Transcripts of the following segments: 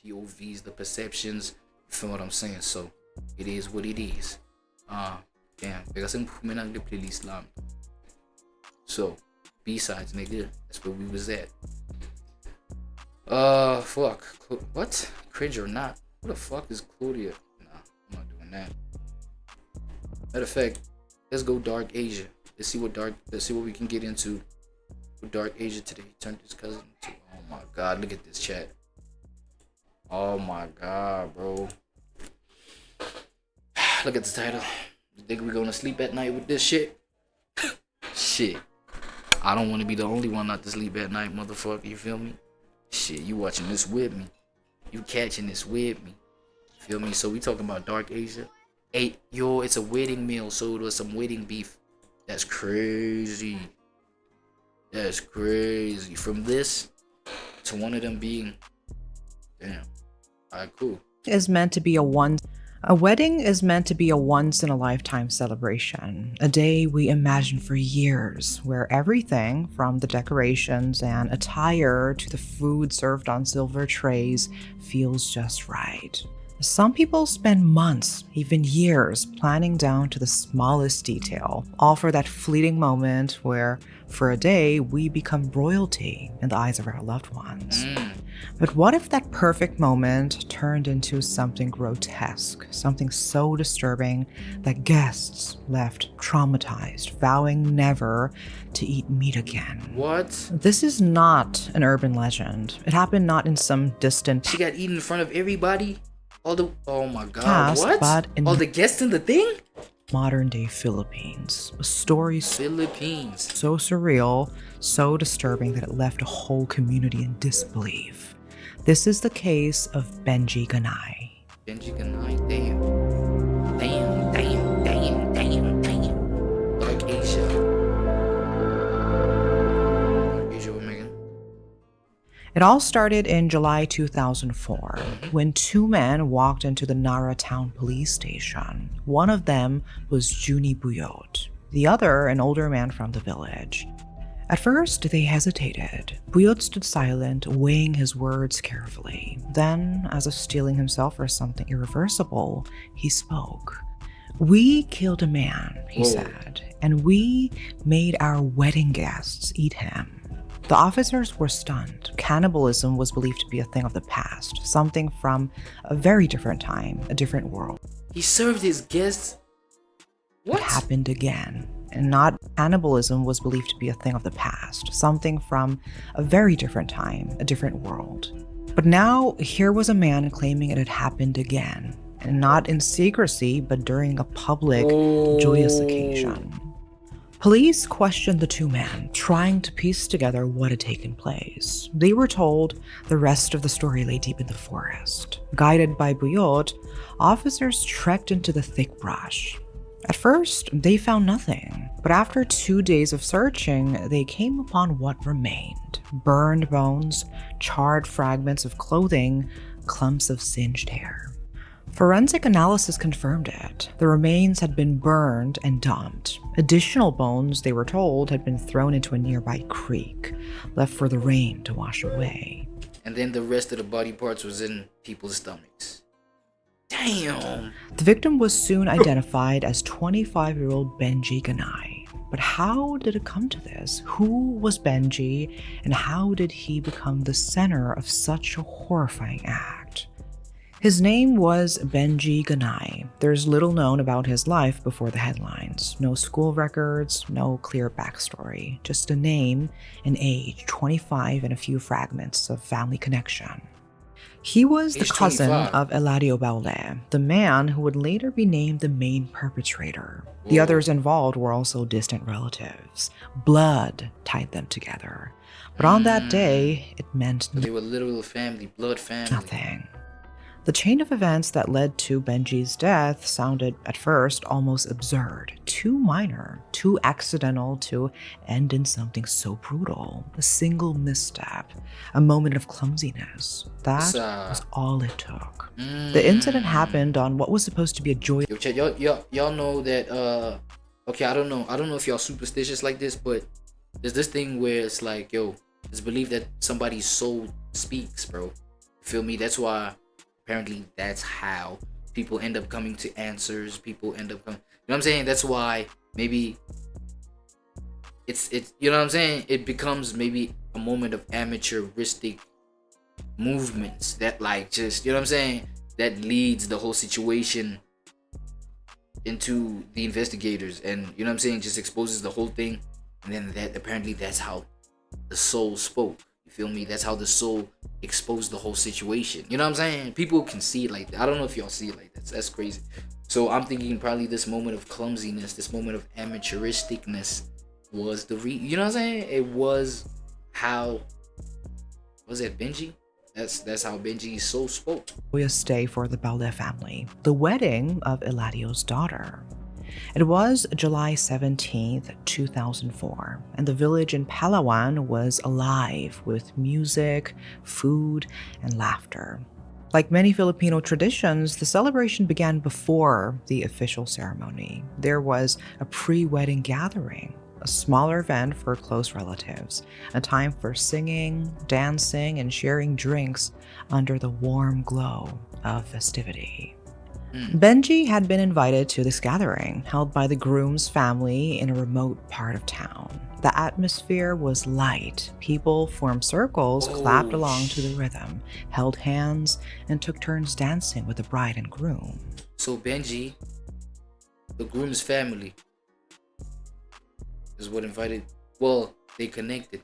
POVs, the perceptions. You feel what I'm saying? So it is what it is. Damn, pegasse um primeiro na playlist lá. So, B-sides, nigga. That's where we was at. Fuck. What? Cringe or not? Who the fuck is Claudia? Nah, I'm not doing that. Matter of fact, let's go Dark Asia. Let's see what we can get into with Dark Asia today. Turn this cousin to, oh my god, look at this chat. Oh my god, bro. Look at the title. You think we gonna sleep at night with this shit? Shit. I don't want to be the only one not to sleep at night, motherfucker. You feel me? Shit, you watching this with me. You catching this with me. Feel me? So we talking about Dark Asia. Hey, yo, it's a wedding meal, so there's some wedding beef. That's crazy. That's crazy. From this to one of them being, damn. Alright, cool. Is meant to be a wedding is meant to be a once-in-a-lifetime celebration, a day we imagine for years, where everything from the decorations and attire to the food served on silver trays feels just right. Some people spend months, even years, planning down to the smallest detail, all for that fleeting moment where, for a day, we become royalty in the eyes of our loved ones. But what if that perfect moment turned into something grotesque, something so disturbing that guests left traumatized, vowing never to eat meat again? What? This is not an urban legend. It happened not in some distant She got eaten in front of everybody? Oh my god, past, what? but in All the guests in the thing? modern-day Philippines. A story Philippines. so surreal, so disturbing that it left a whole community in disbelief. This is the case of Benji Ganay. Benji Ganay, damn. Damn, damn, damn, damn, damn. Dark Asia. Dark Asia, what, Megan? It all started in July 2004, when two men walked into the Nara Town police station. One of them was Juni Buyot, the other an older man from the village. At first, they hesitated. Buyot stood silent, weighing his words carefully. Then, as if steeling himself for something irreversible, he spoke. "We killed a man," he said, "and we made our wedding guests eat him." The officers were stunned. Cannibalism was believed to be a thing of the past, something from a very different time, a different world. He served his guests. What? It happened again. And not cannibalism was believed to be a thing of the past, something from a very different time, a different world. But now, here was a man claiming it had happened again, and not in secrecy, but during a public, joyous occasion. Police questioned the two men, trying to piece together what had taken place. They were told the rest of the story lay deep in the forest. Guided by Buyot, officers trekked into the thick brush. At first, they found nothing, but after 2 days of searching, they came upon what remained: burned bones, charred fragments of clothing, clumps of singed hair. Forensic analysis confirmed it. The remains had been burned and dumped. Additional bones, they were told, had been thrown into a nearby creek, left for the rain to wash away. And then the rest of the body parts was in people's stomachs. Damn. The victim was soon identified as 25-year-old Benji Ganay. But how did it come to this? Who was Benji, and how did he become the center of such a horrifying act? His name was Benji Ganay. There's little known about his life before the headlines. No school records, no clear backstory. Just a name, an age, 25, and a few fragments of family connection. He was the cousin of Eladio Baule, the man who would later be named the main perpetrator. The others involved were also distant relatives. Blood tied them together. But on that day, it meant they were literal family, blood family. Nothing. The chain of events that led to Benji's death sounded, at first, almost absurd. Too minor, too accidental to end in something so brutal. A single misstep, a moment of clumsiness. That was all it took. The incident happened on what was supposed to be a joyous... Yo, chat, y'all know that, okay, I don't know if y'all superstitious like this, but there's this thing where it's like, yo, it's believed that somebody's soul speaks, bro. Feel me? That's why apparently that's how people end up coming to answers. People end up coming. You know what I'm saying? That's why maybe it's you know what I'm saying? It becomes maybe a moment of amateuristic movements that like just, you know what I'm saying, that leads the whole situation into the investigators, and you know what I'm saying, just exposes the whole thing. And then that apparently that's how the soul spoke. You feel me? That's how the soul exposed the whole situation. You know what I'm saying? People can see it like that. I don't know if y'all see it like that. That's crazy. So I'm thinking probably this moment of clumsiness, this moment of amateuristicness was the you know what I'm saying? It was how was it Benji? That's how Benji's soul spoke. A stay for the Balde family, the wedding of Eladio's daughter. It was July 17th, 2004, and the village in Palawan was alive with music, food, and laughter. Like many Filipino traditions, the celebration began before the official ceremony. There was a pre-wedding gathering, a smaller event for close relatives, a time for singing, dancing, and sharing drinks under the warm glow of festivity. Benji had been invited to this gathering, held by the groom's family in a remote part of town. The atmosphere was light. People formed circles, clapped along to the rhythm, held hands, and took turns dancing with the bride and groom. So Benji, the groom's family, is what invited. Well, they connected.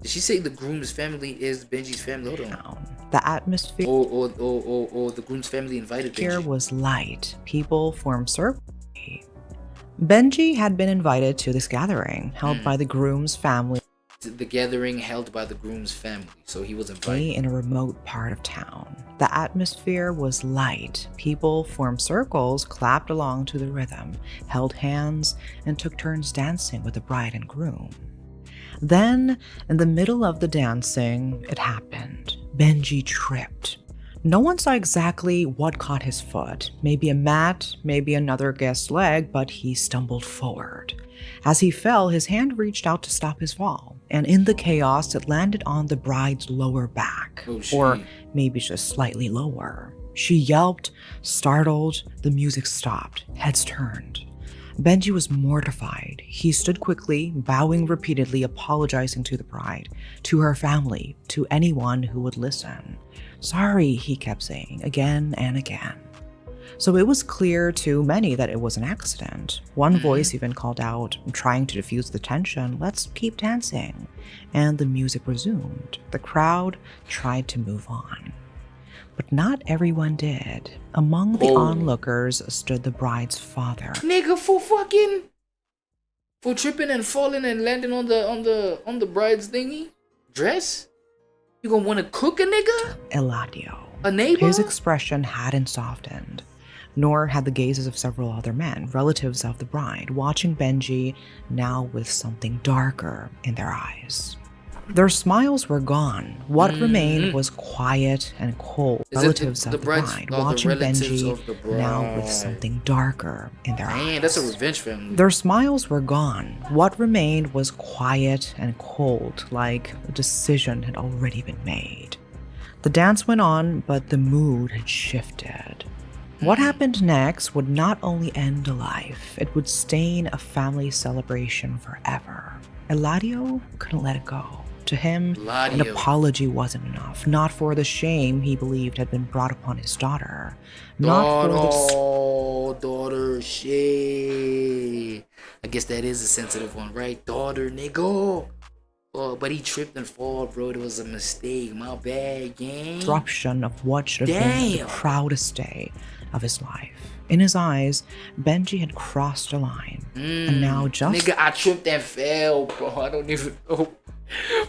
Did she say the groom's family is Benji's family? Hold on. The atmosphere or the groom's family invited Benji. Here was light. People formed circles. Benji had been invited to this gathering, held by the groom's family. The gathering held by the groom's family, so he was invited. In a remote part of town. The atmosphere was light. People formed circles, clapped along to the rhythm, held hands, and took turns dancing with the bride and groom. Then, in the middle of the dancing, it happened. Benji tripped. No one saw exactly what caught his foot. Maybe a mat, maybe another guest's leg, but he stumbled forward. As he fell, his hand reached out to stop his fall, and in the chaos, it landed on the bride's lower back, or maybe just slightly lower. She yelped, startled, the music stopped, heads turned. Benji was mortified. He stood quickly, bowing repeatedly, apologizing to the bride, to her family, to anyone who would listen. Sorry, he kept saying, again and again. So it was clear to many that it was an accident. One voice even called out, trying to diffuse the tension, "Let's keep dancing." And the music resumed. The crowd tried to move on. But not everyone did. Among the onlookers stood the bride's father. Nigga, for tripping and falling and landing on the bride's thingy dress? You gonna wanna cook a nigga? Eladio. A neighbor? His expression hadn't softened, nor had the gazes of several other men, relatives of the bride, watching Benji now with something darker in their eyes. Their smiles were gone. What remained was quiet and cold. Relatives of the bride, watching Benji now with something darker in their eyes. That's a revenge family. Their smiles were gone. What remained was quiet and cold, like a decision had already been made. The dance went on, but the mood had shifted. What happened next would not only end a life, it would stain a family celebration forever. Eladio couldn't let it go. To him, an apology wasn't enough. Not for the shame he believed had been brought upon his daughter. Daughter, shit. I guess that is a sensitive one, right? Daughter, nigga. Oh, but he tripped and fall, bro. It was a mistake. My bad, gang. Disruption of what should have been the proudest day of his life. In his eyes, Benji had crossed a line. And now just... Nigga, I tripped and fell, bro. I don't even know.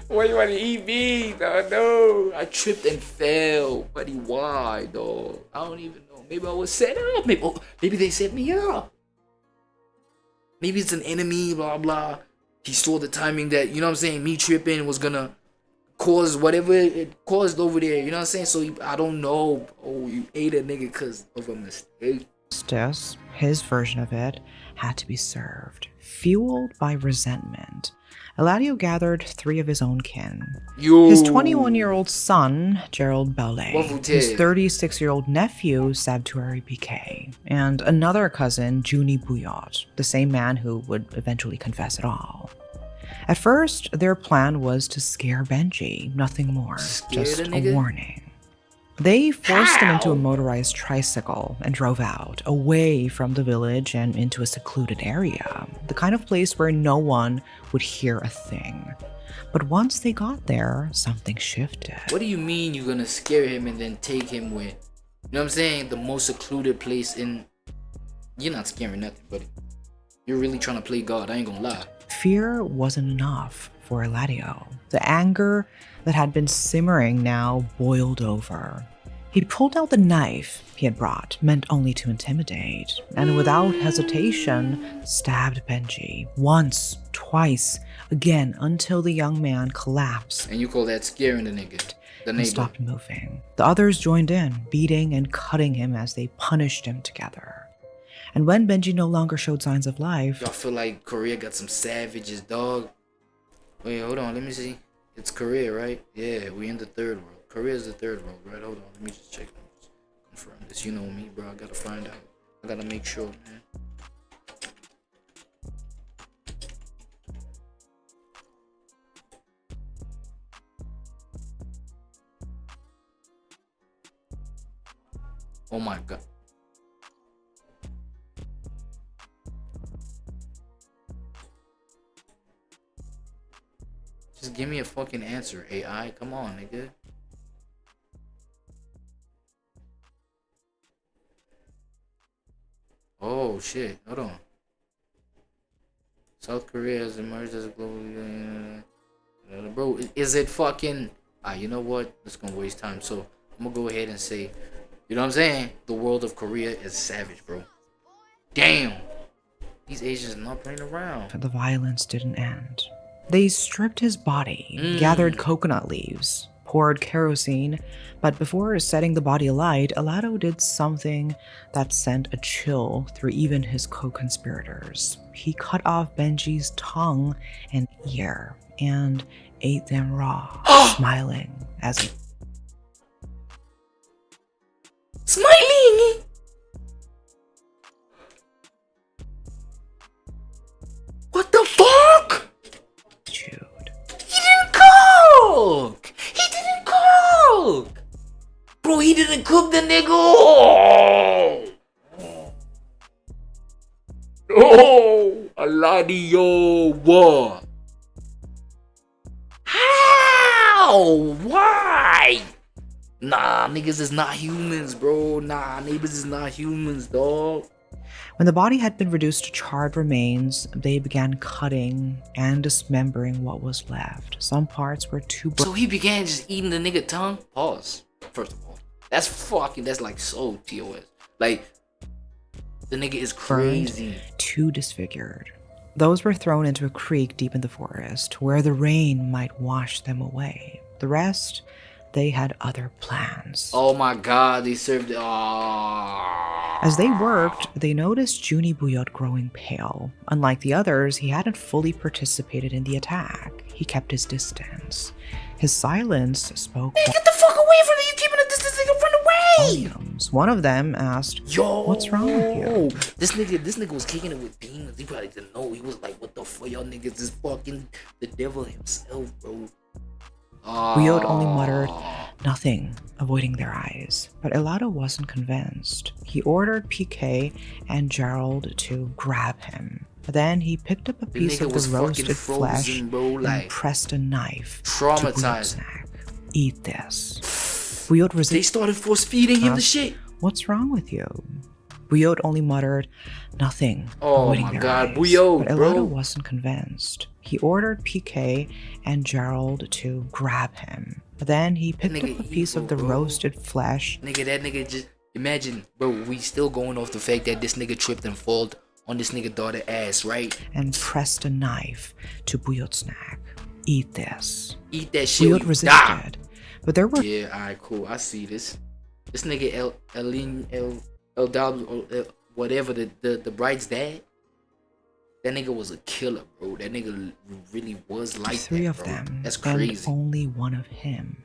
Why you want to eat me, dog? No. I tripped and fell. Buddy, why, dog? I don't even know. Maybe I was set up. Maybe they set me up. Maybe it's an enemy, blah, blah. He saw the timing that, you know what I'm saying, me tripping was gonna cause whatever it caused over there, you know what I'm saying? So I don't know. Oh, you ate a nigga because of a mistake. Justice, his version of it, had to be served, fueled by resentment. Eladio gathered 3 of his own kin. Yo. His 21-year-old son, Gerald Ballet, Waffle his Ted. 36-year-old nephew, SSUBB-UPP, and another cousin, Junie Bouillot, the same man who would eventually confess it all. At first, their plan was to scare Benji, nothing more, just a warning. They forced him into a motorized tricycle and drove out, away from the village and into a secluded area, the kind of place where no one would hear a thing. But once they got there, something shifted. What do you mean you're gonna scare him and then take him where? You know what I'm saying? The most secluded place in... You're not scaring nothing, buddy. You're really trying to play God, I ain't gonna lie. Fear wasn't enough for Eladio. The anger that had been simmering now boiled over. He pulled out the knife he had brought, meant only to intimidate, and without hesitation, stabbed Benji. Once, twice, again, until the young man collapsed. And you call that scaring the nigga? The neighbor. Stopped moving. The others joined in, beating and cutting him as they punished him together. And when Benji no longer showed signs of life... Y'all feel like Korea got some savages, dog? Wait, hold on, let me see. It's Korea, right? Yeah, we in the third world. Korea is the third world, right? Hold on, let me just check. Confirm this. You know me, bro. I gotta find out. I gotta make sure, man. Oh my god. Just give me a fucking answer, AI. Come on, nigga. Oh shit, hold on. South Korea has emerged as a global... Bro, is it fucking... you know what? It's gonna waste time, so I'm gonna go ahead and say... You know what I'm saying? The world of Korea is savage, bro. Damn! These Asians are not playing around. The violence didn't end. They stripped his body, gathered coconut leaves, poured kerosene, but before setting the body alight, Eladio did something that sent a chill through even his co-conspirators. He cut off Benji's tongue and ear and ate them raw, smiling as he... Smiling! What the fuck? chewed. He didn't cook! He didn't cook! Bro, he didn't cook the nigga! Oh! Eladio, what? How? Why? Nah, niggas is not humans, bro. Nah, neighbors is not humans, dog. When the body had been reduced to charred remains, they began cutting and dismembering what was left. Some parts were too... So he began just eating the nigga tongue? Pause. First of all, that's like so TOS. Like, the nigga is crazy. Too disfigured. Those were thrown into a creek deep in the forest, where the rain might wash them away. The rest... they had other plans. Oh my god, they served it. Oh. As they worked, they noticed Junie Bouillot growing pale. Unlike the others, he hadn't fully participated in the attack. He kept his distance. His silence spoke... Hey, get the fuck away from me! You keeping a distance, nigga, run away! volumes. One of them asked, Yo, what's wrong with you? This nigga was kicking it with demons. He probably didn't know. He was like, what the fuck, y'all niggas is fucking the devil himself, bro. Bouillot only muttered nothing, avoiding their eyes. But Eladio wasn't convinced. He ordered PK and Gerald to grab him. Then he picked up a piece of the roasted flesh, bro, and pressed a knife to Bouillot's neck. Eat this. Bouillot resisted. They started force feeding him the shit. What's wrong with you? Bouillot only muttered nothing, avoiding their eyes. Bouillot, but bro. Eladio wasn't convinced. He ordered PK and Gerald to grab him. Then he picked up a piece of the roasted flesh. Nigga, that nigga just... Imagine, bro, we still going off the fact that this nigga tripped and falled on this nigga daughter ass, right? And pressed a knife to Bouillot's neck. Eat this. Eat that shit. Bouillot resisted. But there were... Yeah, alright, cool. I see this. This nigga El whatever, the bride's dad. That nigga was a killer, bro. That nigga really was like Three that, of bro. them, That's and crazy. only one of him.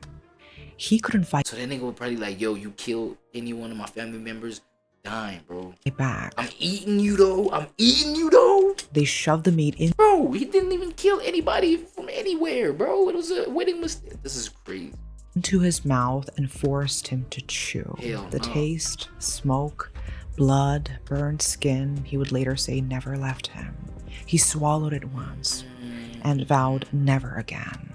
He couldn't fight So that nigga was probably like, yo, you killed any one of my family members, dying, bro. back. I'm eating you though. I'm eating you though. They shoved the meat in. Bro, he didn't even kill anybody from anywhere, bro. It was a wedding mistake. This is crazy. Into his mouth and forced him to chew. Hell The no. taste, smoke, blood, burned skin, he would later say never left him. He swallowed it once and vowed never again.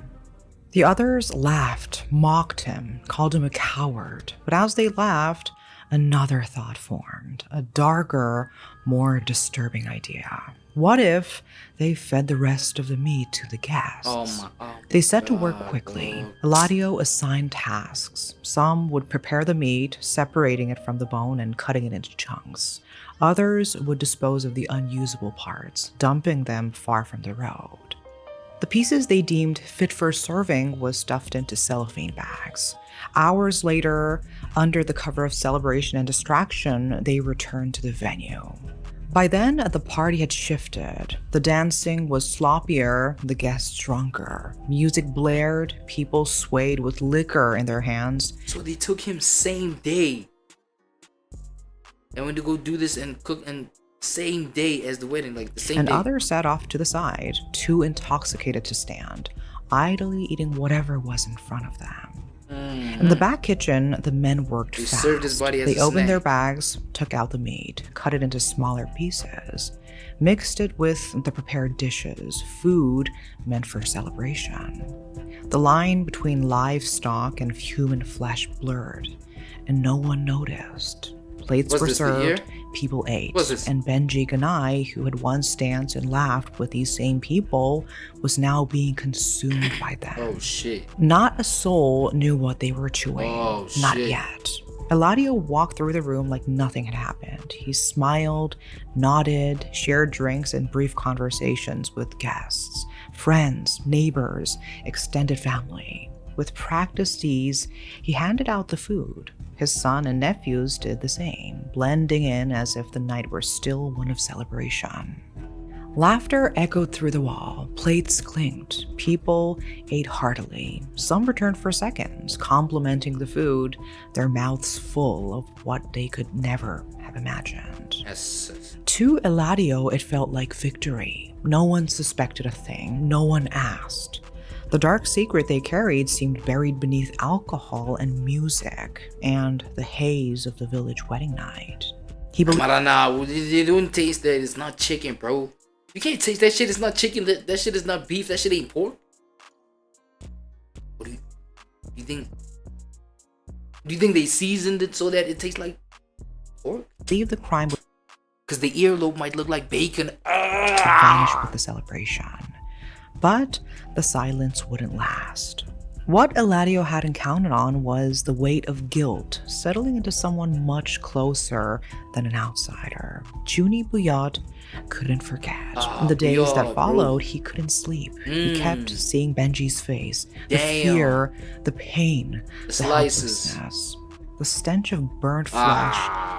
The others laughed, mocked him, called him a coward. But as they laughed, another thought formed, a darker, more disturbing idea. What if they fed the rest of the meat to the guests? They set to work quickly. Eladio assigned tasks. Some would prepare the meat, separating it from the bone and cutting it into chunks. Others would dispose of the unusable parts, dumping them far from the road. The pieces they deemed fit for serving was stuffed into cellophane bags. Hours later, under the cover of celebration and distraction, they returned to the venue. By then, the party had shifted. The dancing was sloppier, the guests drunker. Music blared, people swayed with liquor in their hands. So they took him same day. And went to go do this and cook and same day as the wedding, like the same And day. others sat off to the side, too intoxicated to stand, idly eating whatever was in front of them. In the back kitchen, the men worked They fast. served his body as They a opened their snack. bags, took out the meat, cut it into smaller pieces, mixed it with the prepared dishes, food meant for celebration. The line between livestock and human flesh blurred, and no one noticed. Plates Was were this the year? served, people ate, Was this- and Benji Ganai, who had once danced and laughed with these same people, was now being consumed by them. Oh shit. Not a soul knew what they were chewing. Oh, Not shit. yet. Eladio walked through the room like nothing had happened. He smiled, nodded, shared drinks and brief conversations with guests, friends, neighbors, extended family. With practiced ease, he handed out the food. His son and nephews did the same, blending in as if the night were still one of celebration. Laughter echoed through the wall, plates clinked, people ate heartily. Some returned for seconds, complimenting the food, their mouths full of what they could never have imagined. Yes. To Eladio, it felt like victory. No one suspected a thing, no one asked. The dark secret they carried seemed buried beneath alcohol and music, and the haze of the village wedding night. He believed Marana, you don't taste that. It's not chicken, bro. You can't taste that shit. It's not chicken. That shit is not beef. That shit ain't pork. What do you think? Do you think they seasoned it so that it tastes like pork? the crime would Because the earlobe might look like bacon. vanish with the celebration. But the silence wouldn't last. What Eladio hadn't counted on was the weight of guilt settling into someone much closer than an outsider. Junie Bouillot couldn't forget. In the days Bouillot, that followed, he couldn't sleep. He kept seeing Benji's face, the Damn. fear, the pain, the slices. helplessness. The stench of burnt flesh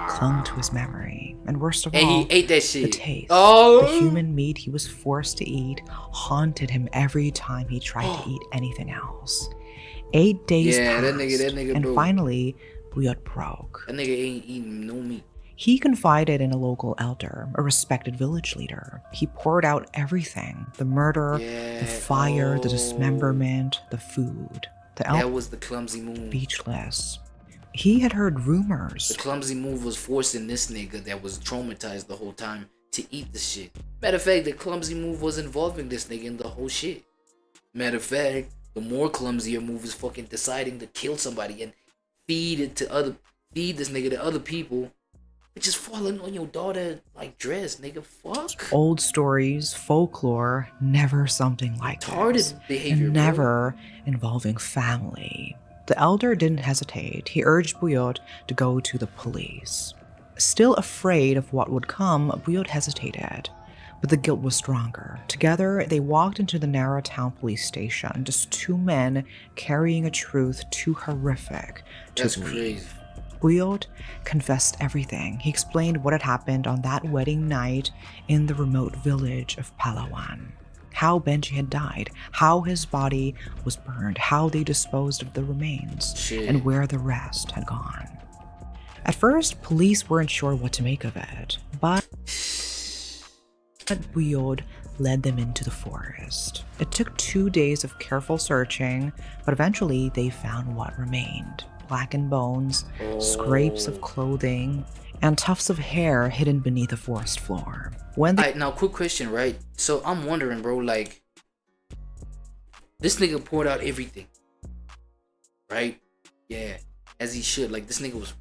clung to his memory. And worst of And all, he ate that the shit. taste. Oh. The human meat he was forced to eat haunted him every time he tried to eat anything else. 8 days Yeah, passed, that nigga and broke. finally, Bouillot broke. That nigga ain't eating no meat. He confided in a local elder, a respected village leader. He poured out everything: the murder, Yeah. the fire, the Oh. dismemberment, the food. The That elder was the clumsy move. speechless. He had heard rumors. The clumsy move was forcing this nigga that was traumatized the whole time to eat the shit. Matter of fact, the clumsy move was involving this nigga in the whole shit. Matter of fact, the more clumsier move is fucking deciding to kill somebody and feed this nigga to other people. It's just falling on your daughter like dress, nigga. Fuck. Old stories, folklore, never something like this. Retarded behavior, And bro. never involving family. The elder didn't hesitate. He urged Bouillot to go to the police. Still afraid of what would come, Bouillot hesitated. But the guilt was stronger. Together, they walked into the narrow town police station, just two men carrying a truth too horrific to That's believe. crazy. Buyot confessed everything. He explained what had happened on that wedding night in the remote village of Palawan. How Benji had died, how his body was burned, how they disposed of the remains, and where the rest had gone. At first, police weren't sure what to make of it, but Buyot led them into the forest. It took 2 days of careful searching, but eventually they found what remained. Blackened bones, scrapes of clothing, and tufts of hair hidden beneath the forest floor. Alright, now quick question, right? So I'm wondering, bro, like, this nigga poured out everything, right? Yeah, as he should. Like, this nigga was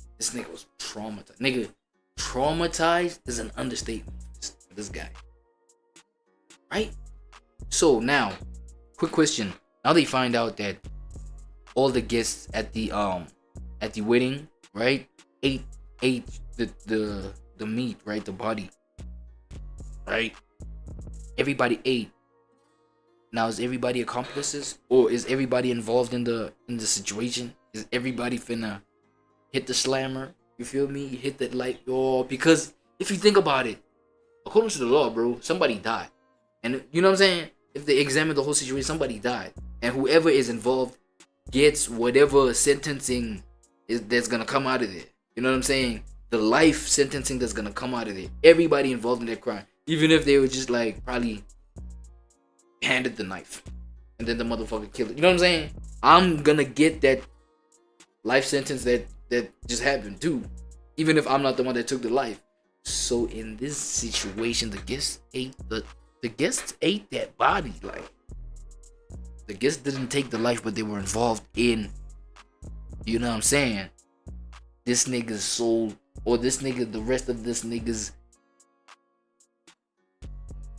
traumatized. Nigga, traumatized is an understatement for this guy, right? So now, quick question. Now they find out that all the guests at the wedding, right, ate the meat, right, the body, right? Everybody ate. Now, is everybody accomplices, or is everybody involved in the situation? Is everybody finna hit the slammer? You feel me? Hit that light, because if you think about it, according to the law, bro, somebody died, and you know what I'm saying? If they examine the whole situation, somebody died, and whoever is involved gets whatever sentencing that's gonna come out of there. You know what I'm saying? The life sentencing that's gonna come out of there. Everybody involved in that crime, even if they were just like probably handed the knife and then the motherfucker killed it. You know what I'm saying? I'm gonna get that life sentence that just happened too, even if I'm not the one that took the life. So in this situation, the guests ate that body. Like, the guests didn't take the life, but they were involved in, you know what I'm saying, this nigga's soul, or the rest of this nigga's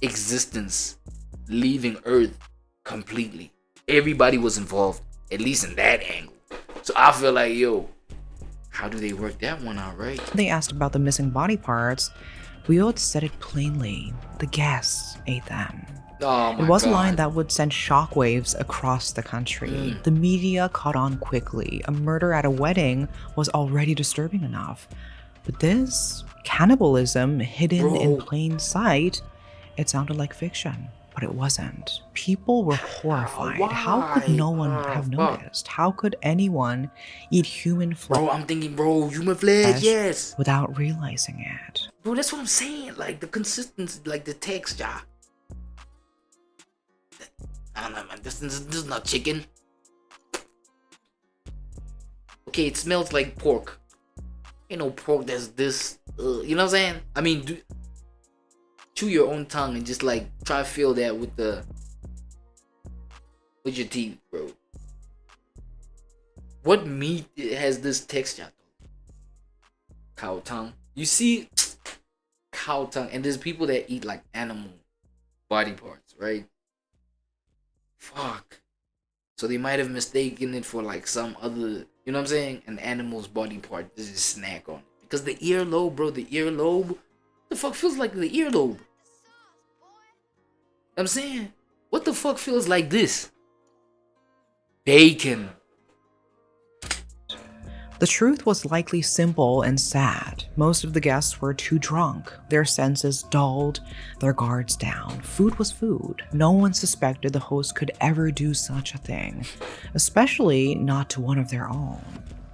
existence leaving Earth completely. Everybody was involved, at least in that angle. So I feel like, yo, how do they work that one out, right? They asked about the missing body parts. Buyot said it plainly. The guests ate them. Oh my It was God. a line that would send shockwaves across the country. The media caught on quickly. A murder at a wedding was already disturbing enough. But this, cannibalism hidden in plain sight, it sounded like fiction. But it wasn't. People were horrified. How could no one have noticed? How could anyone eat human flesh? Bro, I'm thinking, bro, human flesh, yes. Without realizing it. Bro, that's what I'm saying. Like, the consistency, like the texture. I don't know, man. This is not chicken. Okay, it smells like pork. Ain't no pork that's this. You know what I'm saying? I mean, chew your own tongue and just like try to feel that with your teeth, bro. What meat has this texture? Cow tongue. You see, cow tongue, and there's people that eat like animal body parts, right? Fuck. So they might have mistaken it for like some other, you know what I'm saying? An animal's body part. Just snack on it. Because the earlobe, bro, what the fuck feels like the earlobe? I'm saying, what the fuck feels like this? Bacon. The truth was likely simple and sad. Most of the guests were too drunk, their senses dulled, their guards down. Food was food. No one suspected the host could ever do such a thing, especially not to one of their own.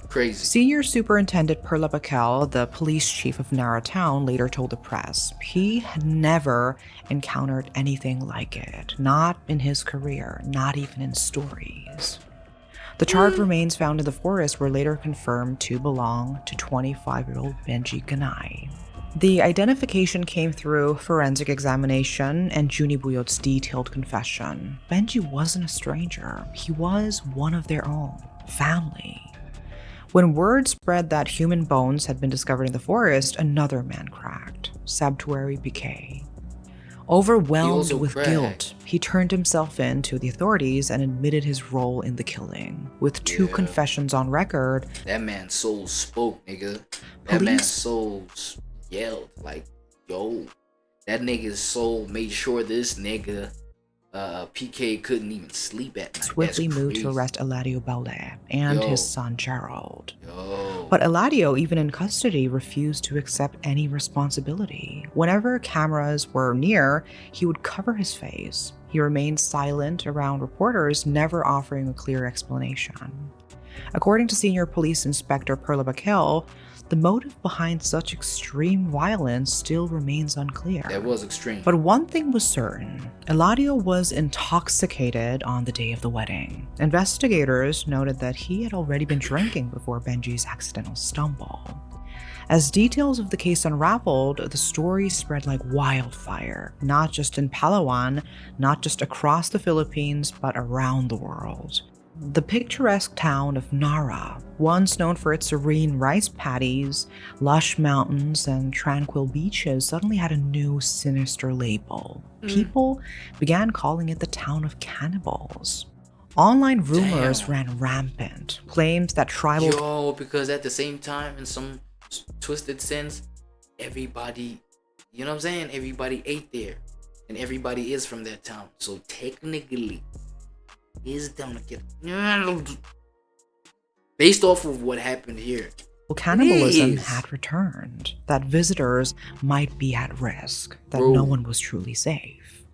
Crazy. Senior Superintendent Perla Bakel, the police chief of Nara Town, later told the press he had never encountered anything like it. Not in his career, not even in stories. The charred remains found in the forest were later confirmed to belong to 25-year-old Benji Ganai. The identification came through forensic examination and Juni Buyot's detailed confession. Benji wasn't a stranger. He was one of their own, family. When word spread that human bones had been discovered in the forest, another man cracked, SSUBB-UPP. Overwhelmed with guilt, he turned himself in to the authorities and admitted his role in the killing. With two confessions on record, that man's soul spoke, nigga. That man's soul yelled like, yo. That nigga's soul made sure this nigga PK couldn't even sleep at night. Swiftly moved to arrest Eladio Balde and his son Gerald. But Eladio, even in custody, refused to accept any responsibility. Whenever cameras were near, he would cover his face. He remained silent around reporters, never offering a clear explanation. According to Senior Police Inspector Perla Bakel, the motive behind such extreme violence still remains unclear. That was extreme. But one thing was certain. Eladio was intoxicated on the day of the wedding. Investigators noted that he had already been drinking before Benji's accidental stumble. As details of the case unraveled, the story spread like wildfire, not just in Palawan, not just across the Philippines, but around the world. The picturesque town of Nara, once known for its serene rice paddies, lush mountains, and tranquil beaches, suddenly had a new sinister label. People began calling it the town of cannibals. Online rumors ran rampant, claims that tribal... Yo, because at the same time, in some twisted sense, everybody, you know what I'm saying? Everybody ate there, and everybody is from that town. So technically, is down to get based off of what happened here. Cannibalism had returned, that visitors might be at risk, that no one was truly safe.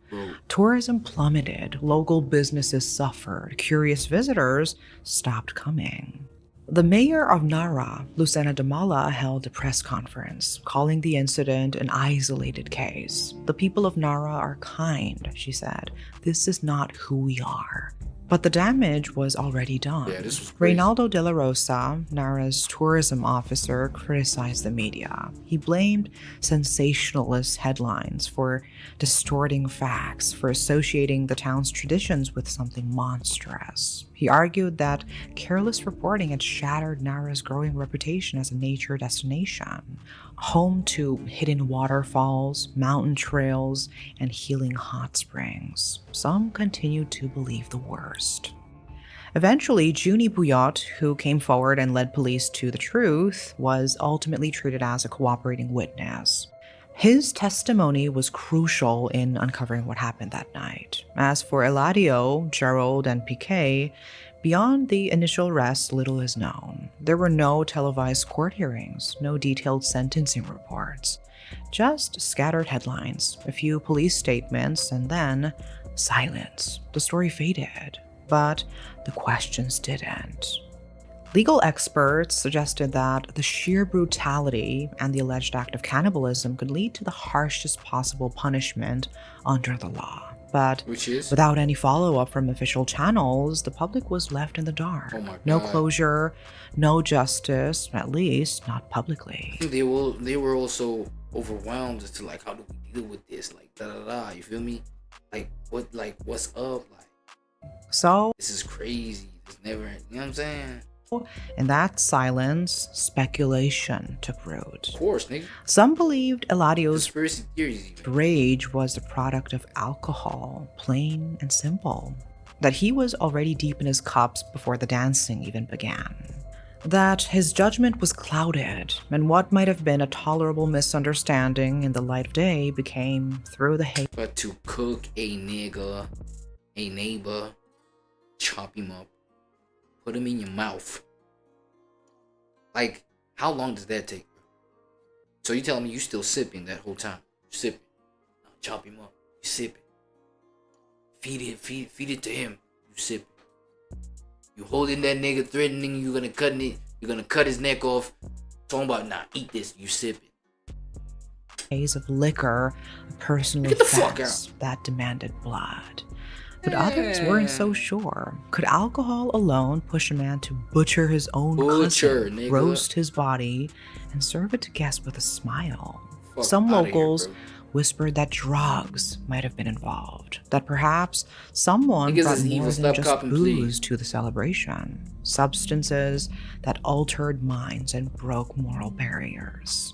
Tourism plummeted, local businesses suffered, curious visitors stopped coming. The mayor of Nara, Lucena Damala, held a press conference, calling the incident an isolated case. The people of Nara are kind, she said. This is not who we are. But the damage was already done. Yeah, this was crazy. Reynaldo de la Rosa, Nara's tourism officer, criticized the media. He blamed sensationalist headlines for distorting facts, for associating the town's traditions with something monstrous. He argued that careless reporting had shattered Nara's growing reputation as a nature destination, home to hidden waterfalls, mountain trails, and healing hot springs. Some continued to believe the worst. Eventually, Junie Buyot, who came forward and led police to the truth, was ultimately treated as a cooperating witness. His testimony was crucial in uncovering what happened that night. As for Eladio, Gerald, and Piquet, beyond the initial arrest, little is known. There were no televised court hearings, no detailed sentencing reports, just scattered headlines, a few police statements, and then silence. The story faded, but the questions didn't. Legal experts suggested that the sheer brutality and the alleged act of cannibalism could lead to the harshest possible punishment under the law. But without any follow-up from official channels, the public was left in the dark. Oh my God. No closure, no justice, at least not publicly. They were also overwhelmed as to like, how do we deal with this? Like, you feel me? Like, what's up? Like, so this is crazy. It's never, you know what I'm saying? In that silence, speculation took root. Of course, nigga. Some believed Eladio's Conspiracy theories even. rage was the product of alcohol, plain and simple. That he was already deep in his cups before the dancing even began. That his judgment was clouded, and what might have been a tolerable misunderstanding in the light of day became, through the hate. But to cook a nigga, a neighbor, chop him up, put him in your mouth. Like, how long does that take, bro? So you telling me you still sipping that whole time? You sipping. Now chop him up. You sipping. Feed it to him. You sipping. You holding that nigga, threatening you're gonna cut his neck off. Talking about, nah, eat this. You sipping. Days of liquor, a personal Get the fuck offense that demanded blood. But others weren't so sure. Could alcohol alone push a man to butcher his own cousin, nigga. roast his body, and serve it to guests with a smile? Fuck Some outta locals here, bro. whispered that drugs might have been involved, that perhaps someone Niggas brought is more evil. than Stop just copping, booze please. to the celebration, substances that altered minds and broke moral barriers.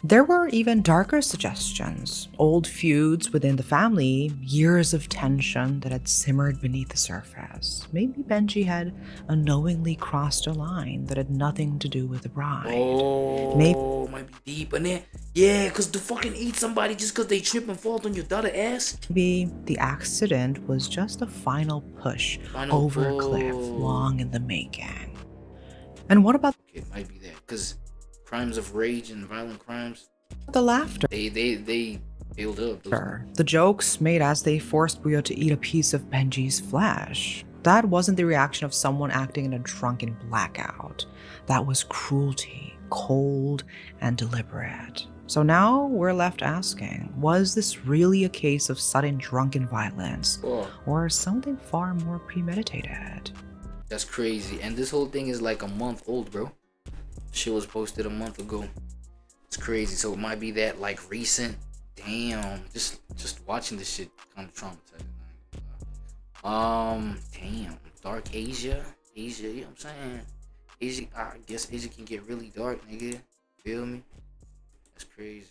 There were even darker suggestions, old feuds within the family, years of tension that had simmered beneath the surface. Maybe Benji had unknowingly crossed a line that had nothing to do with the bride. Oh, might be deep. And then, yeah, because to fucking eat somebody just because they trip and fall on your daughter ass? Maybe the accident was just a final push over a cliff long in the making. And what about Okay, it might be that. Because crimes of rage and violent crimes, the laughter? they build up. The jokes made as they forced Brio to eat a piece of Benji's flesh. That wasn't the reaction of someone acting in a drunken blackout. That was cruelty, cold and deliberate. So now we're left asking, was this really a case of sudden drunken violence, or something far more premeditated? That's crazy. And this whole thing is like a month old, bro. Shit was posted a month ago. It's crazy. So it might be that like recent. Damn. Just watching this shit kind of traumatizing. Damn. Dark Asia. You know what I'm saying? Asia, I guess Asia can get really dark, nigga. Feel me? That's crazy.